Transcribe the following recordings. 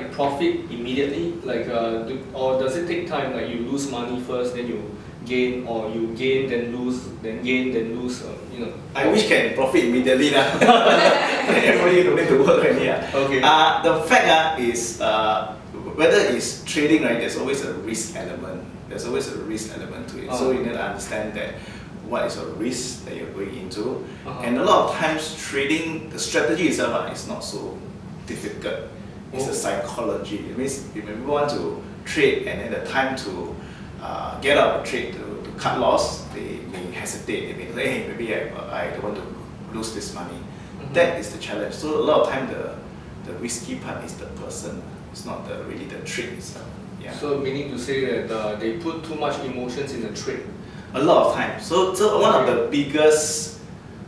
like profit immediately? Like, or does it take time? Like you lose money first, then you gain, or you gain then lose, then gain then lose? You know. I wish can profit immediately now. Everybody don't need to work already. Okay. The fact is whether it's trading, right? There's always a risk element. There's always a risk element to it. So you need to understand that what is a risk that you're going into, and a lot of times trading, the strategy itself is not so difficult. It's a psychology. It means if people want to trade and then the time to get out of the trade to cut loss, they may hesitate. They may say, hey, maybe I don't want to lose this money. That is the challenge. So a lot of time the risky part is the person. It's not really the trade itself. Yeah. So meaning to say that they put too much emotions in the trade. A lot of times. So one of the biggest,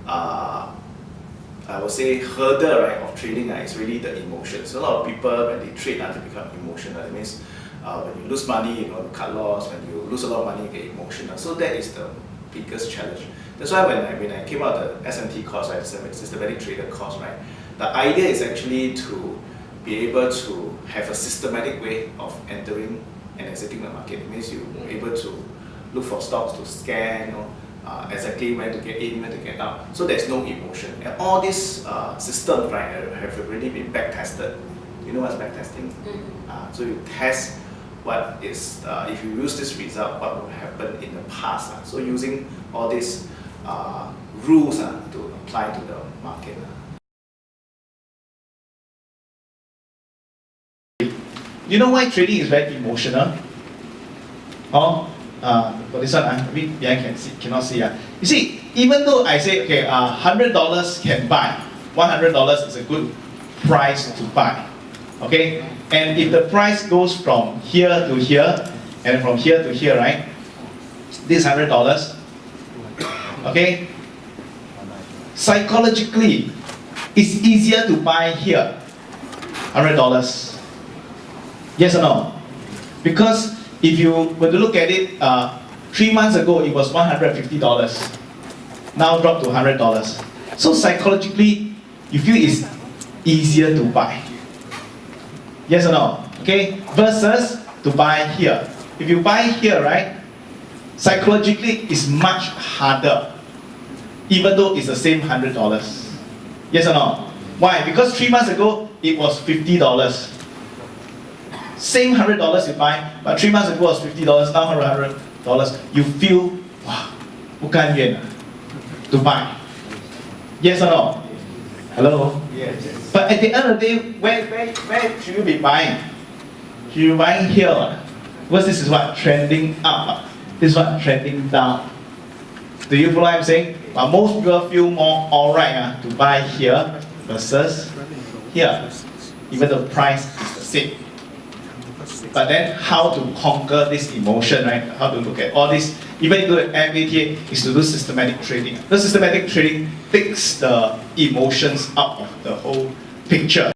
I would say, hurdle, right, of trading is really the emotions. So a lot of people, when they trade, they become emotional. That means when you lose money, you cut loss. When you lose a lot of money, you get emotional. So that is the biggest challenge. That's why when I came out the SMT course, right, systematic trader course, right, the idea is actually to be able to have a systematic way of entering and exiting the market. It means you're able to look for stocks to scan, exactly when to get in, when to get out. So there's no emotion. And all these systems, right, have really been back tested. You know what's back testing? So you test what is, if you use this result, what will happen in the past. So using all these rules to apply to the market. You know why trading is very emotional? For this one, I cannot see. You see, even though I say, okay, $100 can buy, $100 is a good price to buy. Okay? And if the price goes from here to here, and from here to here, right? This $100, okay? Psychologically, it's easier to buy here, $100. Yes or no? Because if you were to look at it, 3 months ago it was $150, now dropped to $100. So psychologically, you feel it's easier to buy. Yes or no? Okay? Versus to buy here. If you buy here, right, psychologically it's much harder, even though it's the same $100. Yes or no? Why? Because 3 months ago it was $50. Same $100 you buy, but 3 months ago was $50, now $100. You feel, wow, 不甘愿 to buy. Yes or no? Hello? Yes. But at the end of the day, where should you be buying? Should you be buying here? Because this is what? Trending up. This is what? Trending down. Do you follow what I'm saying? But most people feel more alright to buy here versus here, even though the price is the same. But then how to conquer this emotion, right? How to look at all this, even to the MBTA, is to do systematic trading. The systematic trading takes the emotions out of the whole picture.